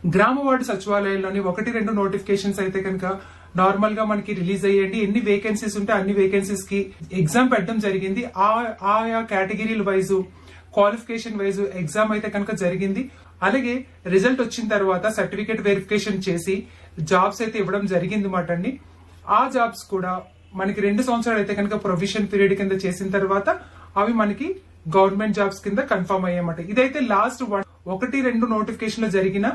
గ్రామ ward సచివాలయాల్లోని 1-2 notifications అయితే కనుక నార్మల్ గా మనకి రిలీజ్ అయ్యండి. ఎన్ని వేకెన్సీస్ ఉంటే అన్ని వేకెన్సీస్ కి ఎగ్జామ్ పెట్టడం జరిగింది. ఆయా కేటగిరీల వైజ్ క్వాలిఫికేషన్ వైజ్ ఎగ్జామ్ అయితే కనుక జరిగింది. అలాగే రిజల్ట్ వచ్చిన తర్వాత సర్టిఫికేట్ వెరిఫికేషన్ చేసి జాబ్స్ అయితే ఇవ్వడం జరిగింది మాట అండి. ఆ జాబ్స్ కూడా మనకి 2 సంవత్సరాలు అయితే కనుక ప్రొవిషన్ పీరియడ్ కింద చేసిన తర్వాత అవి మనకి గవర్నమెంట్ జాబ్స్ కింద కన్ఫర్మ్ అయ్యామాట. ఇదైతే లాస్ట్ 1-2 నోటిఫికేషన్ లో జరిగిన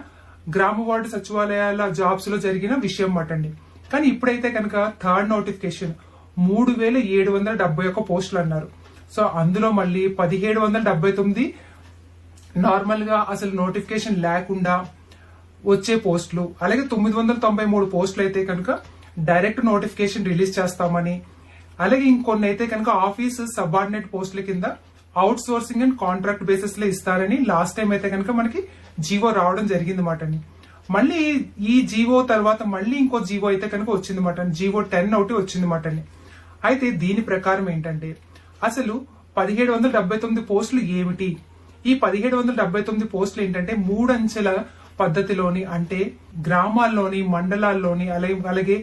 గ్రామ వార్డు సచివాలయాల జాబ్స్ లో జరిగిన విషయం మాట అండి. కానీ ఇప్పుడైతే కనుక థర్డ్ నోటిఫికేషన్ 3771 పోస్టులు అన్నారు. సో అందులో మళ్ళీ 1779 నార్మల్ గా అసలు నోటిఫికేషన్ లేకుండా వచ్చే పోస్టులు, అలాగే 993 పోస్టులు అయితే కనుక డైరెక్ట్ నోటిఫికేషన్ రిలీజ్ చేస్తామని, అలాగే ఇంకొన్ని అయితే కనుక ఆఫీస్ సబార్డినేట్ పోస్టుల కింద out sourcing and contract basis లో ఇస్తారని లాస్ట్ టైం అయితే కనుక మనకి జీవో రావడం జరిగింది మాట. మళ్ళీ ఈ జీవో తర్వాత మళ్ళీ ఇంకో జీవో అయితే కనుక వచ్చింది మాట. జీవో 10 ఒకటి వచ్చింది మాట. అయితే దీని ప్రకారం ఏంటంటే అసలు 1779 పోస్టులు ఏమిటి? ఈ 1779 పోస్టులు ఏంటంటే 3 అంచెల పద్ధతిలోని, అంటే గ్రామాల్లోని, మండలాల్లోని, అలాగే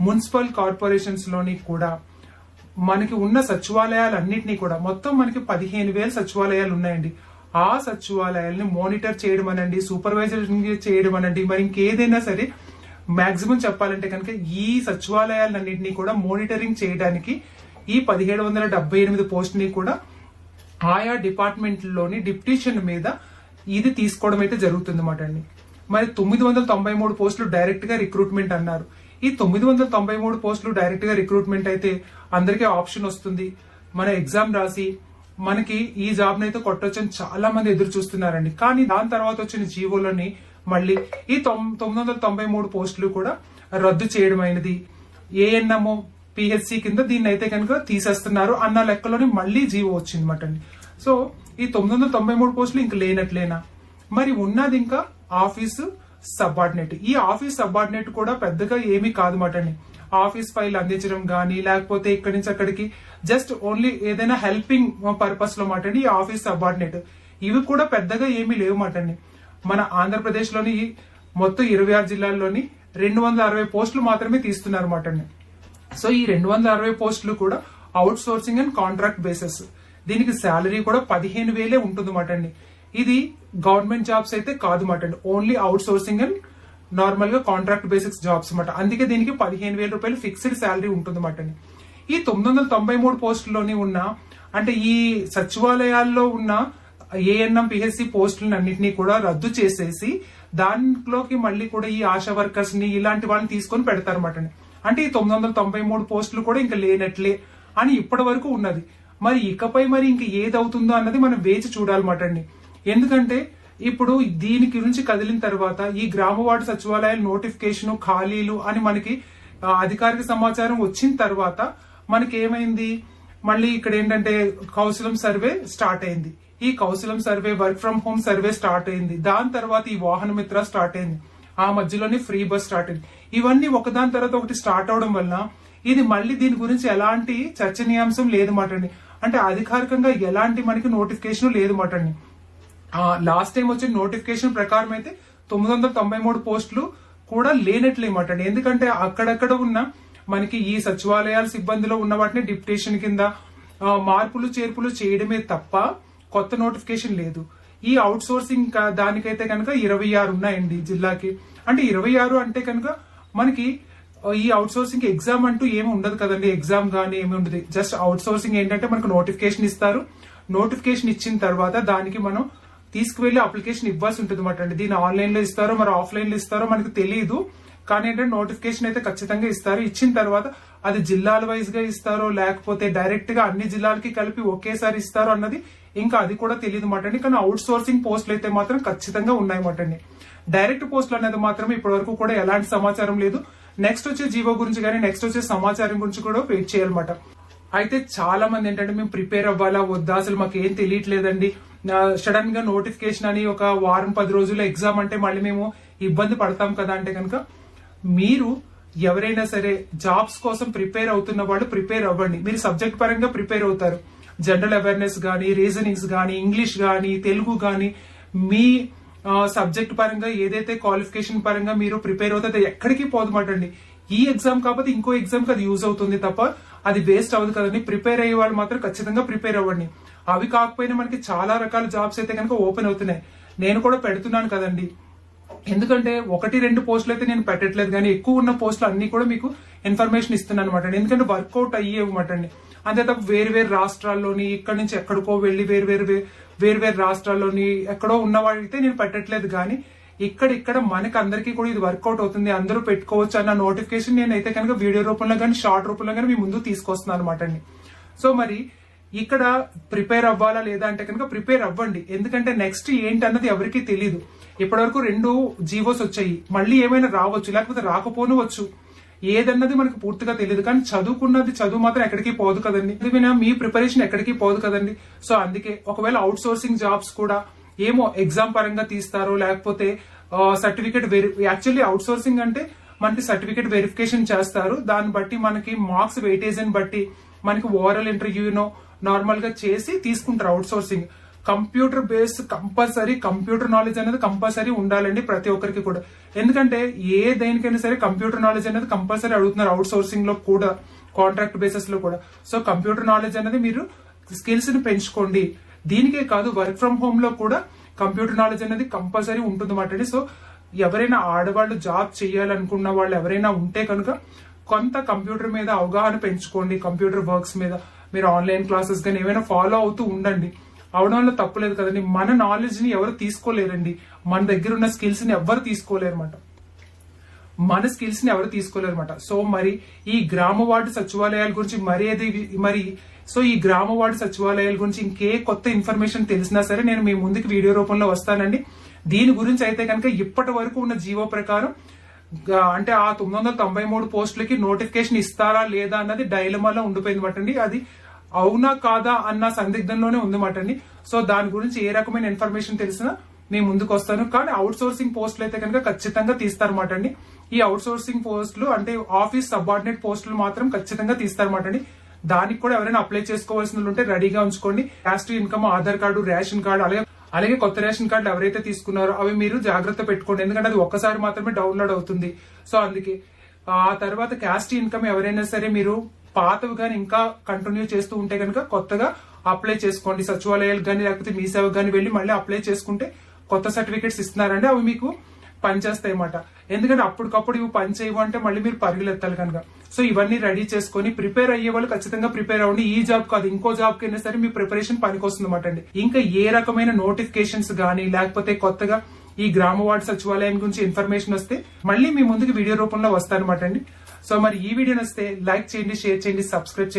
మున్సిపల్ కార్పొరేషన్స్ లోని కూడా మనకి ఉన్న సచివాలయాలన్నింటినీ కూడా మొత్తం మనకి 15,000 సచివాలయాలు ఉన్నాయండి. ఆ సచివాలయాల్ని మానిటర్ చేయడం అనండి, సూపర్వైజర్ చేయడం అనండి, మరి ఇంకేదైనా సరే మాక్సిమం చెప్పాలంటే కనుక ఈ సచివాలయాలన్నింటినీ కూడా మానిటరింగ్ చేయడానికి ఈ 1778 పోస్టుని కూడా ఆయా డిపార్ట్మెంట్లోని డిప్యూటేషన్ మీద ఇది తీసుకోవడం అయితే జరుగుతుంది అన్నమాట అండి. మరి 993 పోస్టులు డైరెక్ట్ గా రిక్రూట్మెంట్ అన్నారు. ఈ 993 పోస్టులు డైరెక్ట్ గా రిక్రూట్మెంట్ అయితే అందరికీ ఆప్షన్ వస్తుంది. మన ఎగ్జామ్ రాసి మనకి ఈ జాబ్ నైతే కొట్టొచ్చని చాలా మంది ఎదురు చూస్తున్నారండి. కానీ దాని తర్వాత వచ్చిన జీవోలని మళ్ళీ ఈ 993 పోస్టులు కూడా రద్దు చేయడం అయినది. ఏఎన్ఎం పిహెచ్సి కింద దీన్ని అయితే కనుక తీసేస్తున్నారు అన్న లెక్కలోని మళ్ళీ జీవో వచ్చింది మాట అండి. సో ఈ 993 పోస్టులు ఇంక లేనట్లేనా? మరి ఉన్నది ఇంకా ఆఫీసు సబార్డినేట్. ఈ ఆఫీస్ సబార్డినేట్ కూడా పెద్దగా ఏమీ కాదు మాట అండి. ఆఫీస్ ఫైల్ అందించడం గానీ, లేకపోతే ఇక్కడి నుంచి అక్కడికి జస్ట్ ఓన్లీ ఏదైనా హెల్పింగ్ పర్పస్ లో మాట అండి ఈ ఆఫీస్ సబార్డినేట్. ఇవి కూడా పెద్దగా ఏమీ లేవు మాట అండి. మన ఆంధ్రప్రదేశ్ లోని మొత్తం 26 జిల్లాల్లోని 260 పోస్టులు మాత్రమే తీస్తున్నారు మాట అండి. సో ఈ 260 పోస్టులు కూడా out sourcing and contract basis. దీనికి శాలరీ కూడా 15,000 ఉంటుంది మాట అండి. ఇది గవర్నమెంట్ జాబ్స్ అయితే కాదు మాట అండి, only out sourcing and normal గా కాంట్రాక్ట్ బేసిక్స్ జాబ్స్ అన్నమాట. అందుకే దీనికి 15,000 రూపాయలు ఫిక్స్డ్ శాలరీ ఉంటుంది మాట అండి. ఈ 993 పోస్టుల్లోని ఉన్న, అంటే ఈ సచివాలయాల్లో ఉన్న ఏఎన్ఎం పిహెచ్సి పోస్టులను అన్నింటినీ కూడా రద్దు చేసేసి దాంట్లోకి మళ్ళీ కూడా ఈ ఆశా వర్కర్స్ ని ఇలాంటి వాళ్ళని తీసుకొని పెడతారన్నమాట. అంటే ఈ 993 పోస్టులు కూడా ఇంకా లేనట్లే అని ఇప్పటి వరకు ఉన్నది. మరి ఇకపై మరి ఇంక ఏదవుతుందో అన్నది మనం వేచి చూడాలన్నమాట అండి. ఎందుకంటే ఇప్పుడు దీని గురించి కదిలిన తర్వాత ఈ గ్రామ వార్డు సచివాలయాల నోటిఫికేషన్ ఖాళీలు అని మనకి అధికారిక సమాచారం వచ్చిన తర్వాత మనకి ఏమైంది, మళ్ళీ ఇక్కడ ఏంటంటే కౌశలం సర్వే స్టార్ట్ అయింది. ఈ Kaushalam survey, work from home survey start అయింది. దాని తర్వాత ఈ వాహన మిత్ర స్టార్ట్ అయింది. ఆ మధ్యలోనే ఫ్రీ బస్ స్టార్ట్ అయింది. ఇవన్నీ ఒకదాని తర్వాత ఒకటి స్టార్ట్ అవడం వల్ల ఇది మళ్ళీ దీని గురించి ఎలాంటి చర్చనీయాంశం లేదు మాట అండి. అంటే అధికారికంగా ఎలాంటి మనకి నోటిఫికేషన్ లేదు మాట అండి. లాస్ట్ టైం వచ్చిన నోటిఫికేషన్ ప్రకారం అయితే 993 పోస్టులు కూడా లేనట్లే మాట అండి. ఎందుకంటే అక్కడక్కడ ఉన్న మనకి ఈ సచివాలయాల సిబ్బందిలో ఉన్న వాటిని డిప్యూటేషన్ కింద మార్పులు చేర్పులు చేయడమే తప్ప కొత్త నోటిఫికేషన్ లేదు. ఈ అవుట్ సోర్సింగ్ దానికైతే కనుక 26 ఉన్నాయండి జిల్లాకి. అంటే 26 అంటే కనుక మనకి ఈ అవుట్ సోర్సింగ్ ఎగ్జామ్ అంటూ ఏమి ఉండదు కదండి. ఎగ్జామ్ గానీ ఏమి ఉండదు. జస్ట్ అవుట్ సోర్సింగ్ ఏంటంటే మనకు నోటిఫికేషన్ ఇస్తారు. నోటిఫికేషన్ ఇచ్చిన తర్వాత దానికి మనం తీసుకువెళ్లి అప్లికేషన్ ఇవ్వాల్సి ఉంటుంది అన్నమాట అండి. దీన్ని ఆన్లైన్ లో ఇస్తారో మరి ఆఫ్లైన్ లో ఇస్తారో మనకు తెలియదు. కానీ ఏంటంటే నోటిఫికేషన్ అయితే ఖచ్చితంగా ఇస్తారు. ఇచ్చిన తర్వాత అది జిల్లాల వైజ్ గా ఇస్తారో లేకపోతే డైరెక్ట్ గా అన్ని జిల్లాలకి కలిపి ఒకేసారి ఇస్తారో అన్నది ఇంకా అది కూడా తెలియదు అన్నమాట అండి. కానీ అవుట్ సోర్సింగ్ పోస్టులు అయితే మాత్రం ఖచ్చితంగా ఉన్నాయన్నమాట అండి. డైరెక్ట్ పోస్టులు అనేది మాత్రం ఇప్పటి వరకు కూడా ఎలాంటి సమాచారం లేదు. నెక్స్ట్ వచ్చే జీవో గురించి కానీ నెక్స్ట్ వచ్చే సమాచారం గురించి కూడా వెయిట్ చేయాలన్నమాట. అయితే చాలా మంది ఏంటంటే మేము ప్రిపేర్ అవ్వాలా వద్దా అసలు మాకు ఏం తెలియట్లేదండి, సడన్ గా నోటిఫికేషన్ అని ఒక వారం 10 రోజుల్లో ఎగ్జామ్ అంటే మళ్ళీ మేము ఇబ్బంది పడతాం కదా అంటే కనుక మీరు ఎవరైనా సరే జాబ్స్ కోసం ప్రిపేర్ అవుతున్న వాళ్ళు ప్రిపేర్ అవ్వండి. మీరు సబ్జెక్ట్ పరంగా ప్రిపేర్ అవుతారు. జనరల్ అవేర్నెస్ గానీ, రీజనింగ్స్ గానీ, ఇంగ్లీష్ గానీ, తెలుగు గానీ, మీ సబ్జెక్ట్ పరంగా ఏదైతే క్వాలిఫికేషన్ పరంగా మీరు ప్రిపేర్ అవుతుంది ఎక్కడికి పోదన్నమాట అండి. ఈ ఎగ్జామ్ కాకపోతే ఇంకో ఎగ్జామ్ కి అది యూజ్ అవుతుంది తప్ప అది వేస్ట్ అవ్వదు కదండి. ప్రిపేర్ అయ్యే వాళ్ళు మాత్రం ఖచ్చితంగా ప్రిపేర్ అవ్వండి. అవి కాకపోయినా మనకి చాలా రకాల జాబ్స్ అయితే కనుక ఓపెన్ అవుతున్నాయి. నేను కూడా పెడుతున్నాను కదండి. ఎందుకంటే 1-2 పోస్టులు అయితే నేను పెట్టట్లేదు, కానీ ఎక్కువ ఉన్న పోస్టులు అన్ని కూడా మీకు ఇన్ఫర్మేషన్ ఇస్తున్నాను అనమాట. ఎందుకంటే వర్కౌట్ అయ్యేవన్నమాట అండి. అంతే తప్ప వేరు రాష్ట్రాల్లోని ఇక్కడి నుంచి ఎక్కడికో వెళ్లి వేరు రాష్ట్రాల్లోని ఎక్కడో ఉన్న వాళ్ళైతే నేను పెట్టట్లేదు. కానీ ఇక్కడ మనకి అందరికీ కూడా ఇది వర్కౌట్ అవుతుంది, అందరూ పెట్టుకోవచ్చు అన్న నోటిఫికేషన్ నేనైతే కనుక వీడియో రూపంలో కానీ షార్ట్ రూపంలో కానీ మీ ముందు తీసుకొస్తున్నాను అనమాట అండి. సో మరి ఇక్కడ ప్రిపేర్ అవ్వాలా లేదా అంటే కనుక ప్రిపేర్ అవ్వండి. ఎందుకంటే నెక్స్ట్ ఏంటి అన్నది ఎవరికీ తెలియదు. ఇప్పటివరకు 2 జీవోస్ వచ్చాయి, మళ్ళీ ఏమైనా రావచ్చు, లేకపోతే రాకపోనవచ్చు. ఏదన్నది మనకు పూర్తిగా తెలియదు. కానీ చదువుకున్నది చదువు మాత్రం ఎక్కడికి పోదు కదండి. మీ ప్రిపరేషన్ ఎక్కడికి పోదు కదండి. సో అందుకే ఒకవేళ అవుట్ సోర్సింగ్ జాబ్స్ కూడా ఏమో ఎగ్జామ్ పరంగా తీస్తారో, లేకపోతే సర్టిఫికేట్ యాక్చువల్లీ అవుట్ సోర్సింగ్ అంటే మనకి సర్టిఫికేట్ వెరిఫికేషన్ చేస్తారు. దాన్ని బట్టి మనకి మార్క్స్ వెయిటేజ్ అని బట్టి మనకి ఓవరాల్ ఇంటర్వ్యూనో నార్మల్ గా చేసి తీసుకుంటారు out sourcing. Computer base compulsory, computer knowledge అనేది కంపల్సరీ ఉండాలండి ప్రతి ఒక్కరికి కూడా. ఎందుకంటే ఏ దేనికైనా సరే కంప్యూటర్ నాలెడ్జ్ అనేది కంపల్సరీ అడుగుతున్నారు అవుట్ సోర్సింగ్ లో కూడా, కాంట్రాక్ట్ బేసిస్ లో కూడా. సో కంప్యూటర్ నాలెడ్జ్ అనేది మీరు స్కిల్స్ ని పెంచుకోండి. దీనికే కాదు, వర్క్ ఫ్రం హోమ్ లో కూడా కంప్యూటర్ నాలెడ్జ్ అనేది కంపల్సరీ ఉంటుంది అన్నమాట. సో ఎవరైనా ఆడవాళ్ళు జాబ్ చేయాలనుకున్న వాళ్ళు ఎవరైనా ఉంటే కనుక కొంత కంప్యూటర్ మీద అవగాహన పెంచుకోండి. కంప్యూటర్ వర్క్స్ మీద మీరు ఆన్లైన్ క్లాసెస్ కానీ ఏమైనా ఫాలో అవుతూ ఉండండి. అవడంలో తప్పులేదు కదండి. మన నాలెడ్జ్ ని ఎవరు తీసుకోలేరండి. మన దగ్గర ఉన్న స్కిల్స్ ని ఎవరు తీసుకోలేరన్నమాట. సో మరి ఈ గ్రామ వార్డు సచివాలయాల గురించి ఈ గ్రామ వార్డు సచివాలయాల గురించి ఇంకే కొత్త ఇన్ఫర్మేషన్ తెలిసినా సరే నేను మీ ముందుకు వీడియో రూపంలో వస్తానండి. దీని గురించి అయితే కనుక ఇప్పటి వరకు ఉన్న జీవో ప్రకారం అంటే ఆ 993 పోస్టులకి నోటిఫికేషన్ ఇస్తారా లేదా అన్నది డైలమాలో ఉండిపోయింది మాటండి. అది అవునా కాదా అన్న సందిగ్ధంలోనే ఉంది మాటండి. సో దాని గురించి ఏ రకమైన ఇన్ఫర్మేషన్ తెలిసినా నేను ముందుకు వస్తాను. కానీ అవుట్ సోర్సింగ్ పోస్టులు అయితే కనుక ఖచ్చితంగా తీస్తారన్నమాట అండి. ఈ అవుట్ సోర్సింగ్ పోస్టులు అంటే ఆఫీస్ సబార్డినేట్ పోస్టులు మాత్రం ఖచ్చితంగా తీస్తారన్నమాట అండి. దానికి కూడా ఎవరైనా అప్లై చేసుకోవాల్సిన ఉంటే రెడీగా ఉంచుకోండి. Caste income, Aadhaar card, ration card, అలాగే కొత్త రేషన్ కార్డులు ఎవరైతే తీసుకున్నారో అవి మీరు జాగ్రత్త పెట్టుకోండి. ఎందుకంటే అది ఒక్కసారి మాత్రమే డౌన్లోడ్ అవుతుంది. సో అందుకే ఆ తర్వాత క్యాస్ట్ ఇన్కమ్ ఎవరైనా సరే మీరు పాతవి కానీ ఇంకా కంటిన్యూ చేస్తూ ఉంటే కనుక కొత్తగా అప్లై చేసుకోండి. సచివాలయాలు కానీ లేకపోతే మీ సేవకు కానీ వెళ్ళి మళ్ళీ అప్లై చేసుకుంటే కొత్త సర్టిఫికేట్స్ ఇస్తున్నారండి, అవి మీకు పనిచేస్తాయి అన్నమాట. ఎందుకంటే అప్పటికప్పుడు ఇవి పని చేయవు అంటే మళ్ళీ మీరు పరుగులెత్తాలి కనుక. సో ఇవన్నీ రెడీ చేసుకుని ప్రిపేర్ అయ్యే వాళ్ళు ఖచ్చితంగా ప్రిపేర్ అవ్వండి. ఈ జాబ్ కాదు, ఇంకో జాబ్ కి అయినా సరే మీ ప్రిపరేషన్ పనికొస్తుంది అన్నమాట అండి. ఇంకా ఏ రకమైన నోటిఫికేషన్స్ గానీ లేకపోతే కొత్తగా ఈ గ్రామ వార్డు సచివాలయం గురించి ఇన్ఫర్మేషన్ వస్తే మళ్ళీ మీ ముందుకు వీడియో రూపంలో వస్తానమాట అండి. సో మరి ఈ వీడియో నచ్చితే లైక్ చేయండి, షేర్ చేయండి, సబ్స్క్రైబ్ చేయండి.